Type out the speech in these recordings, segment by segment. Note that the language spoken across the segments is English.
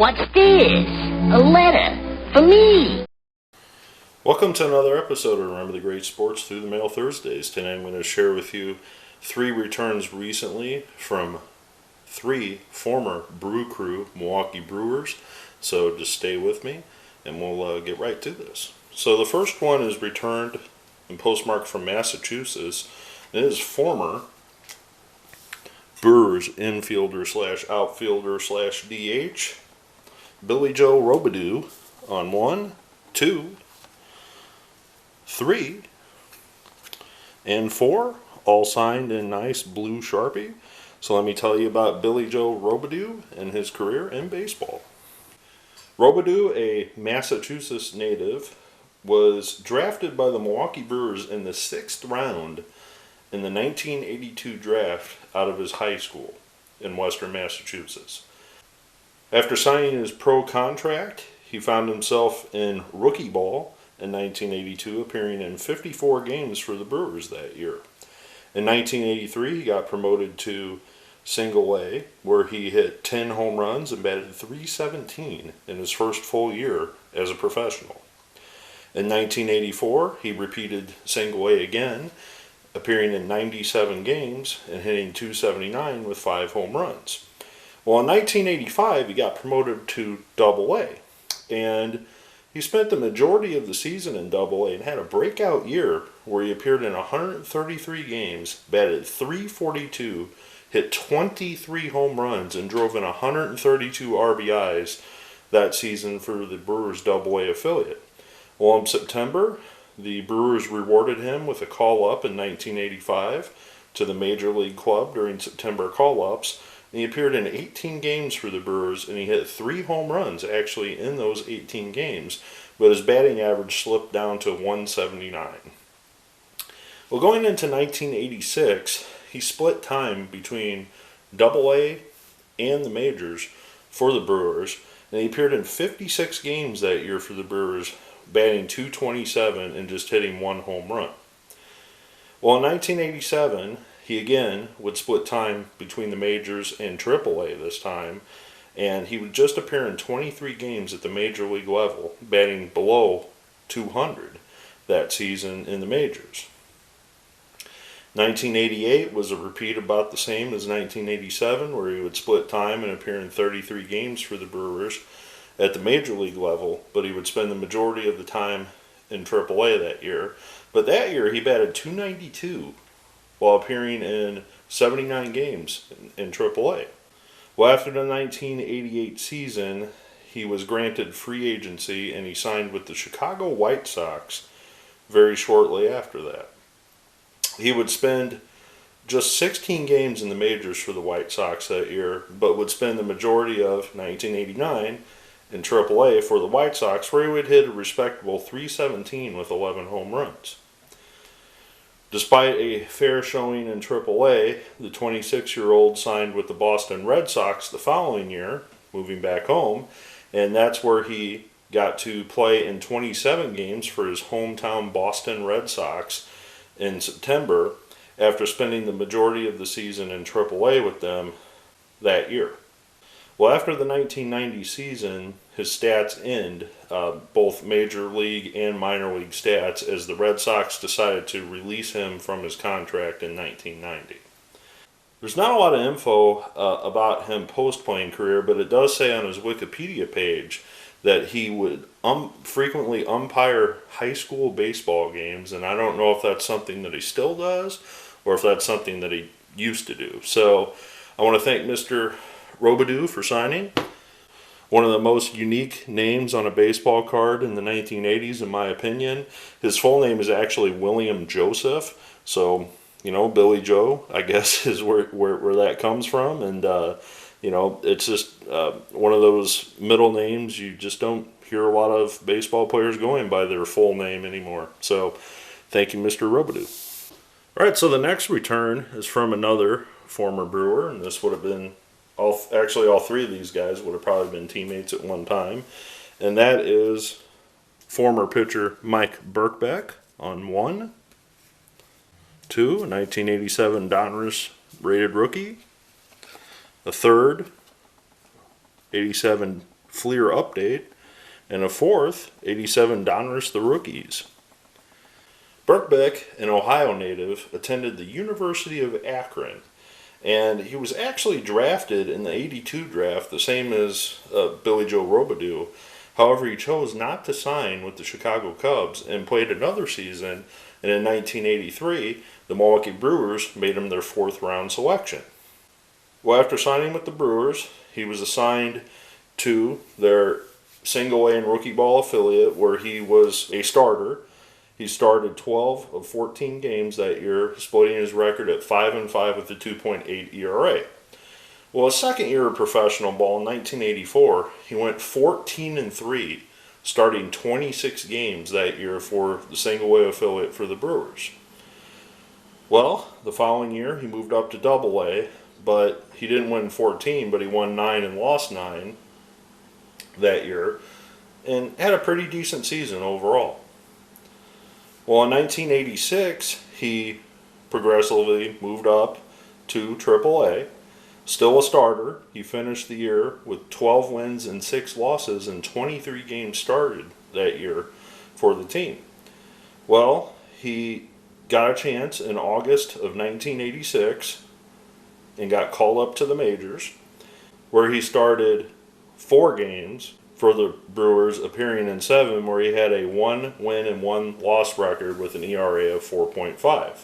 What's this? A letter for me. Welcome to another episode of Remember the Great Sports Through the Mail Thursdays. Today I'm going to share with you 3 returns recently from 3 former Brew Crew Milwaukee Brewers. So just stay with me and we'll get right to this. So the first one is returned and postmarked from Massachusetts. It is former Brewers infielder / outfielder / DH Billy Jo Robidoux on 1, 2, 3, and 4, all signed in nice blue Sharpie. So let me tell you about Billy Jo Robidoux and his career in baseball. Robidoux, a Massachusetts native, was drafted by the Milwaukee Brewers in the 6th round in the 1982 draft out of his high school in western Massachusetts. After signing his pro contract, he found himself in rookie ball in 1982, appearing in 54 games for the Brewers that year. In 1983, he got promoted to Single A, where he hit 10 home runs and batted .317 in his first full year as a professional. In 1984, he repeated Single A again, appearing in 97 games and hitting .279 with 5 home runs. Well, in 1985, he got promoted to Double A, and he spent the majority of the season in Double A and had a breakout year where he appeared in 133 games, batted .342, hit 23 home runs, and drove in 132 RBIs that season for the Brewers Double A affiliate. Well, in September, the Brewers rewarded him with a call-up in 1985 to the Major League Club during September call-ups. And he appeared in 18 games for the Brewers, and he hit 3 home runs actually in those 18 games, but his batting average slipped down to .179. Well, going into 1986, he split time between Double A and the majors for the Brewers, and he appeared in 56 games that year for the Brewers, batting .227 and just hitting 1 home run. Well, in 1987, he again would split time between the majors and AAA this time, and he would just appear in 23 games at the major league level, batting below .200 that season in the majors. 1988 was a repeat about the same as 1987, where he would split time and appear in 33 games for the Brewers at the major league level, but he would spend the majority of the time in AAA that year. But that year he batted .292 while appearing in 79 games in AAA. Well, after the 1988 season, he was granted free agency and he signed with the Chicago White Sox very shortly after that. He would spend just 16 games in the majors for the White Sox that year, but would spend the majority of 1989 in AAA for the White Sox, where he would hit a respectable .317 with 11 home runs. Despite a fair showing in AAA, the 26-year-old signed with the Boston Red Sox the following year, moving back home, and that's where he got to play in 27 games for his hometown Boston Red Sox in September, after spending the majority of the season in AAA with them that year. Well, after the 1990 season, his stats end, both major league and minor league stats, as the Red Sox decided to release him from his contract in 1990. There's not a lot of info about him post-playing career, but it does say on his Wikipedia page that he would frequently umpire high school baseball games, and I don't know if that's something that he still does or if that's something that he used to do. So I want to thank Mr. Robidoux for signing. One of the most unique names on a baseball card in the 1980s, in my opinion. His full name is actually William Joseph, so, Billy Joe, I guess, is where that comes from, and, it's just one of those middle names you just don't hear a lot of baseball players going by their full name anymore. So, thank you, Mr. Robidoux. All right, so the next return is from another former Brewer, and this would have been all 3 of these guys would have probably been teammates at one time, and that is former pitcher Mike Birkbeck on 1, 2, a 1987 Donruss rated rookie, a third 87 Fleer update, and a fourth, 87 Donruss the Rookies. Birkbeck, an Ohio native, attended the University of Akron, and he was actually drafted in the 82 draft, the same as Billy Jo Robidoux. However, he chose not to sign with the Chicago Cubs and played another season, and in 1983, the Milwaukee Brewers made him their fourth-round selection. Well, after signing with the Brewers, he was assigned to their single-A and rookie ball affiliate, where he was a starter. He started 12 of 14 games that year, splitting his record at 5-5 with a 2.8 ERA. Well, his second year of professional ball in 1984, he went 14-3, starting 26 games that year for the single-A affiliate for the Brewers. Well, the following year, he moved up to Double-A, but he didn't win 14, but he won 9 and lost 9 that year, and had a pretty decent season overall. Well, in 1986, he progressively moved up to AAA. Still a starter, he finished the year with 12 wins and 6 losses and 23 games started that year for the team. Well, he got a chance in August of 1986 and got called up to the majors, where he started 4 games for the Brewers, appearing in 7, where he had a 1 win and 1 loss record with an ERA of 4.5.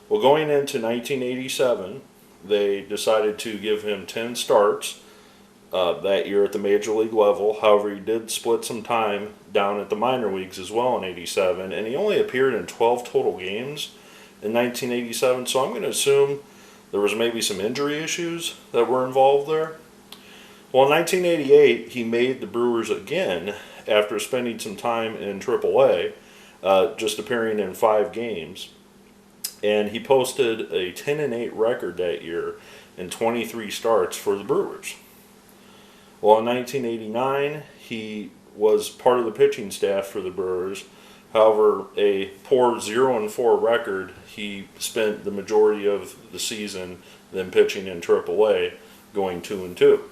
Well, going into 1987, they decided to give him 10 starts that year at the major league level. However, he did split some time down at the minor leagues as well in 87, and he only appeared in 12 total games in 1987, so I'm going to assume there was maybe some injury issues that were involved there. Well, in 1988, he made the Brewers again after spending some time in AAA, just appearing in 5 games. And he posted a 10-8 record that year in 23 starts for the Brewers. Well, in 1989, he was part of the pitching staff for the Brewers. However, a poor 0-4 record, he spent the majority of the season then pitching in AAA, going 2-2.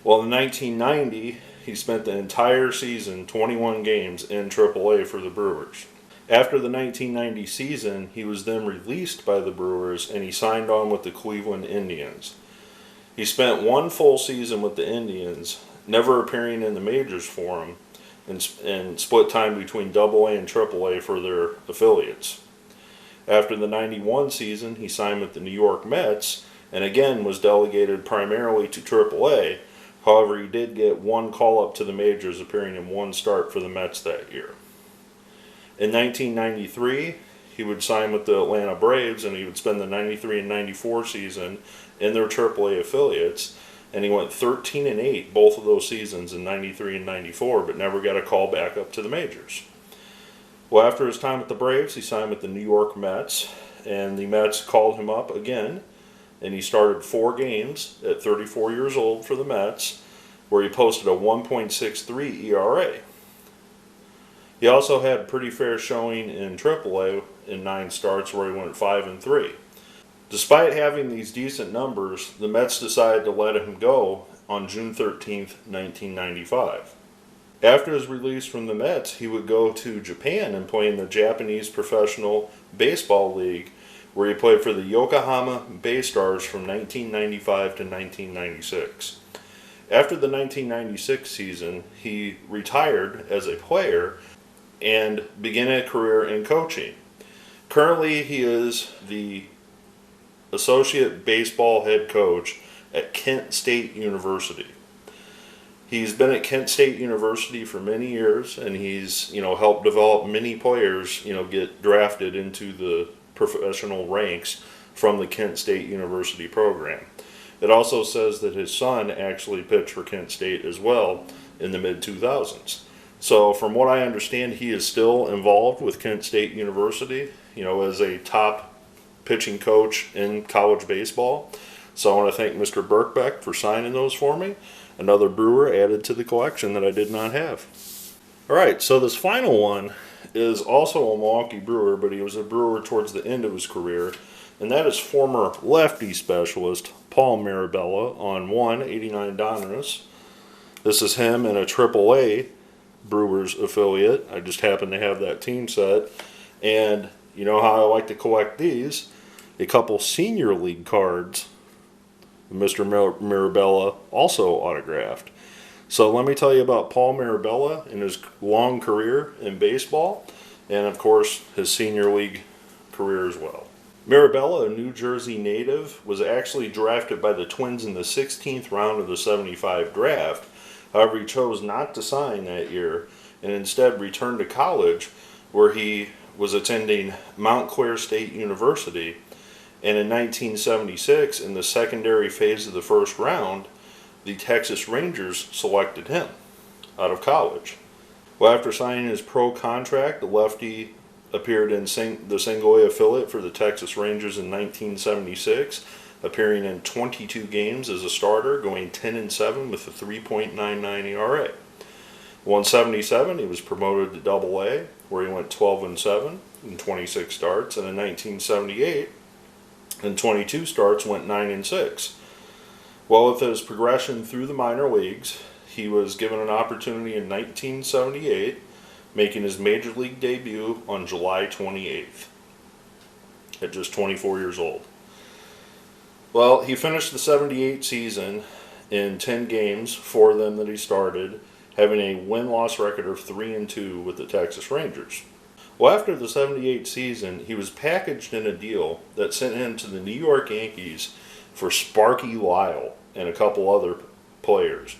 Well, in 1990, he spent the entire season, 21 games, in AAA for the Brewers. After the 1990 season, he was then released by the Brewers and he signed on with the Cleveland Indians. He spent 1 full season with the Indians, never appearing in the majors for them, and split time between AA and AAA for their affiliates. After the 91 season, he signed with the New York Mets and again was delegated primarily to AAA. However, he did get 1 call-up to the majors, appearing in 1 start for the Mets that year. In 1993, he would sign with the Atlanta Braves, and he would spend the 93 and 94 season in their AAA affiliates, and he went 13-8 both of those seasons in 93 and 94, but never got a call back up to the majors. Well, after his time with the Braves, he signed with the New York Mets, and the Mets called him up again, and he started 4 games at 34 years old for the Mets, where he posted a 1.63 ERA. He also had a pretty fair showing in AAA in 9 starts, where he went 5-3. Despite having these decent numbers, the Mets decided to let him go on June 13, 1995. After his release from the Mets, he would go to Japan and play in the Japanese Professional Baseball League, where he played for the Yokohama Bay Stars from 1995 to 1996. After the 1996 season, he retired as a player and began a career in coaching. Currently, he is the associate baseball head coach at Kent State University. He's been at Kent State University for many years, and he's helped develop many players get drafted into the professional ranks from the Kent State University program. It also says that his son actually pitched for Kent State as well in the mid-2000s. So from what I understand, he is still involved with Kent State University, as a top pitching coach in college baseball. So I want to thank Mr. Birkbeck for signing those for me. Another Brewer added to the collection that I did not have. All right, so this final one is also a Milwaukee Brewer, but he was a Brewer towards the end of his career, and that is former lefty specialist Paul Mirabella on 189 Donruss. This is him in a AAA Brewers affiliate. I just happen to have that team set. And you know how I like to collect these? A couple senior league cards, Mr. Mirabella also autographed. So let me tell you about Paul Mirabella and his long career in baseball, and of course his senior league career as well. Mirabella, a New Jersey native, was actually drafted by the Twins in the 16th round of the '75 draft. However, he chose not to sign that year and instead returned to college, where he was attending Montclair State University. And in 1976, in the secondary phase of the first round, the Texas Rangers selected him out of college. Well, after signing his pro contract, the lefty appeared in the single-A affiliate for the Texas Rangers in 1976, appearing in 22 games as a starter, going 10-7 with a 3.99 ERA. 177, he was promoted to Double-A, where he went 12-7 in 26 starts, and in 1978, in 22 starts, went 9-6. Well, with his progression through the minor leagues, he was given an opportunity in 1978, making his major league debut on July 28th, at just 24 years old. Well, he finished the '78 season in 10 games, 4 of them that he started, having a win-loss record of 3-2 with the Texas Rangers. Well, after the '78 season, he was packaged in a deal that sent him to the New York Yankees for Sparky Lyle and a couple other players.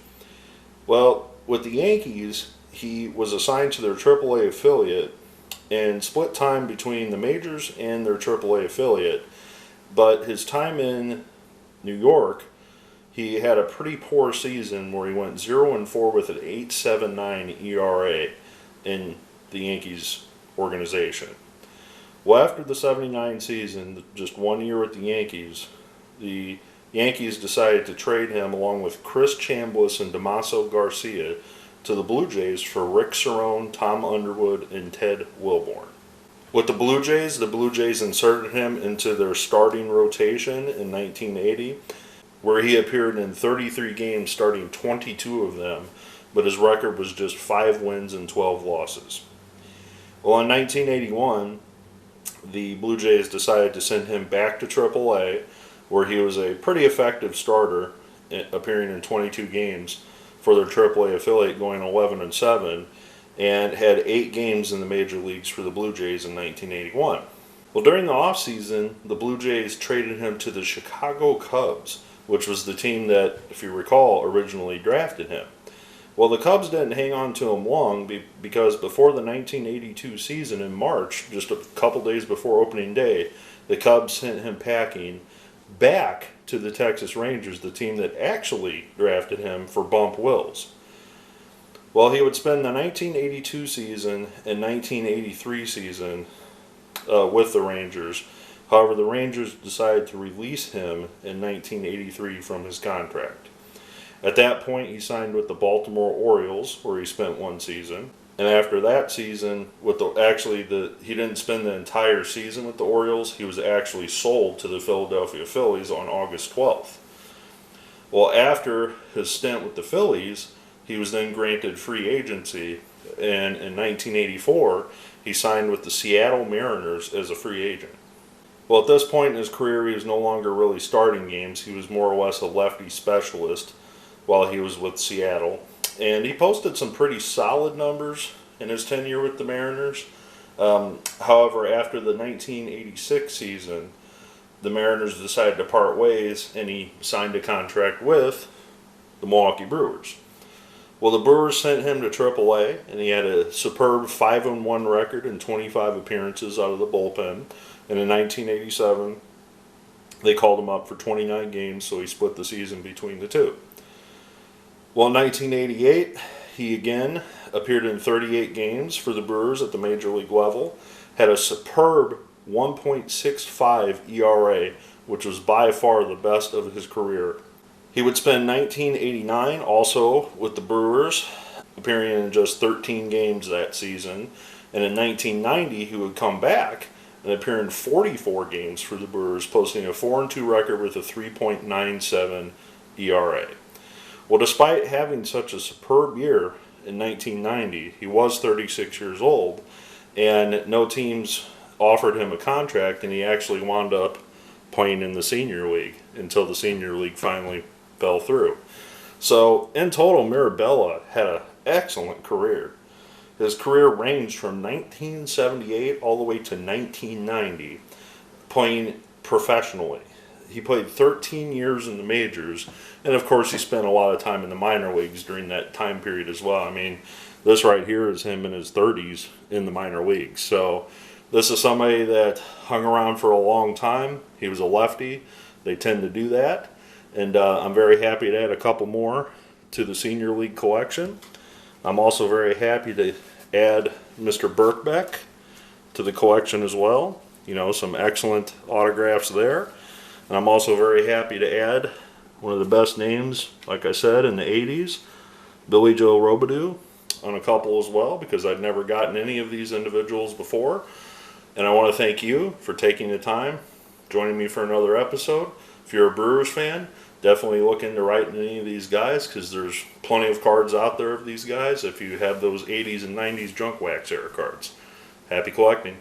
Well, with the Yankees, he was assigned to their AAA affiliate and split time between the majors and their AAA affiliate. But his time in New York, he had a pretty poor season where he went 0-4 with an 8.79 ERA in the Yankees organization. Well, after the '79 season, just 1 year with the Yankees decided to trade him along with Chris Chambliss and Damaso Garcia to the Blue Jays for Rick Cerrone, Tom Underwood, and Ted Wilborn. With the Blue Jays inserted him into their starting rotation in 1980, where he appeared in 33 games, starting 22 of them, but his record was just 5 wins and 12 losses. Well, in 1981, the Blue Jays decided to send him back to AAA, where he was a pretty effective starter, appearing in 22 games for their AAA affiliate, going 11-7, and had 8 games in the major leagues for the Blue Jays in 1981. Well, during the offseason, the Blue Jays traded him to the Chicago Cubs, which was the team that, if you recall, originally drafted him. Well, the Cubs didn't hang on to him long because before the 1982 season in March, just a couple days before opening day, the Cubs sent him packing back to the Texas Rangers, the team that actually drafted him, for bump wills. Well, he would spend the 1982 season and 1983 season with the Rangers. However, the Rangers decided to release him in 1983 from his contract. At that point, he signed with the Baltimore Orioles, where he spent 1 season. And after that season, he didn't spend the entire season with the Orioles. He was actually sold to the Philadelphia Phillies on August 12th. Well, after his stint with the Phillies, he was then granted free agency, and in 1984, he signed with the Seattle Mariners as a free agent. Well, at this point in his career, he was no longer really starting games. He was more or less a lefty specialist while he was with Seattle. And he posted some pretty solid numbers in his tenure with the Mariners. However, after the 1986 season, the Mariners decided to part ways, and he signed a contract with the Milwaukee Brewers. Well, the Brewers sent him to AAA, and he had a superb 5-1 record in 25 appearances out of the bullpen. And in 1987, they called him up for 29 games, so he split the season between the two. Well, in 1988, he again appeared in 38 games for the Brewers at the major league level, had a superb 1.65 ERA, which was by far the best of his career. He would spend 1989 also with the Brewers, appearing in just 13 games that season. And in 1990, he would come back and appear in 44 games for the Brewers, posting a 4-2 record with a 3.97 ERA. Well, despite having such a superb year in 1990, he was 36 years old, and no teams offered him a contract, and he actually wound up playing in the senior league until the senior league finally fell through. So, in total, Mirabella had an excellent career. His career ranged from 1978 all the way to 1990, playing professionally. He played 13 years in the majors, and of course he spent a lot of time in the minor leagues during that time period as well. I mean, this right here is him in his 30s in the minor leagues. So this is somebody that hung around for a long time. He was a lefty. They tend to do that. And I'm very happy to add a couple more to the senior league collection. I'm also very happy to add Mr. Birkbeck to the collection as well. You know, some excellent autographs there. And I'm also very happy to add one of the best names, like I said, in the 80s, Jo Robidoux, on a couple as well, because I'd never gotten any of these individuals before. And I want to thank you for taking the time, joining me for another episode. If you're a Brewers fan, definitely look into writing any of these guys, because there's plenty of cards out there of these guys if you have those 80s and 90s junk wax era cards. Happy collecting.